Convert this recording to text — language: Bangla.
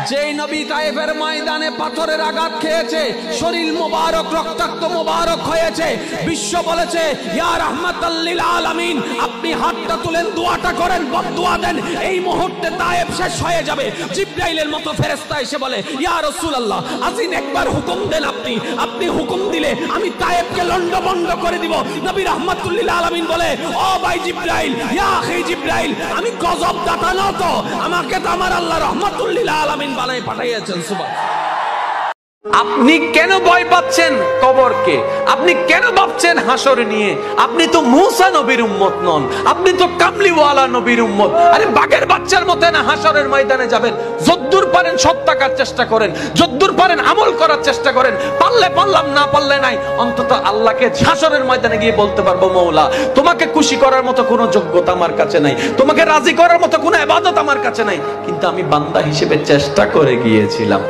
যেই নবী তায়েফের ময়দানে পাথরের আঘাত খেয়েছে, শরীর মোবারক রক্তাক্ত মোবারক হয়েছে, বিশ্ব বলেছে ইয়া রাহমাতাল লিল আলামিন, আপনি হাতটা তুলেন, দোয়াটা করেন, বদদুয়া দেন, এই মুহূর্তে তায়েফ শেষ হয়ে যাবে। জিবরাইলের মতো ফেরেশতা এসে বলে ইয়া রাসূলুল্লাহ, আজিন একবার হুকুম দেন, আপনি হুকুম দিলে আমি তায়েফকে লন্ডভন্ড করে দিব। নবী রাহমাতুল লিল আলামিন বলে ও ভাই জিবরাইল, ইয়া আখি জিবরাইল, আমি গজব দাতা না তো, আমাকে তো আমার আল্লাহ রাহমাতুল লিল আলামিন বানায় পাঠিয়েছেন। সুবহান। আপনি কেন ভয় পাচ্ছেন কবরকে? আপনি কেন ভাবছেন হাসর নিয়ে? আপনি তো মুসা নবীর উম্মত নন, আপনি তো কামলিওয়ালা নবীর উম্মত। আরে বাঘের বাচ্চার মতো না হাসরের ময়দানে যাবেন। যদ্দূর পারেন সৎ থাকার চেষ্টা করেন, যদ্দূর পারেন আমল করার চেষ্টা করেন, পারলে পারলাম, না পারলে নাই, অন্তত আল্লাহকে হাসরের ময়দানে গিয়ে বলতে পারবো মওলা তোমাকে খুশি করার মতো কোনো যোগ্যতা আমার কাছে নাই, তোমাকে রাজি করার মতো কোনো ইবাদত আমার কাছে নাই, কিন্তু আমি বান্দা হিসেবে চেষ্টা করে গিয়েছিলাম।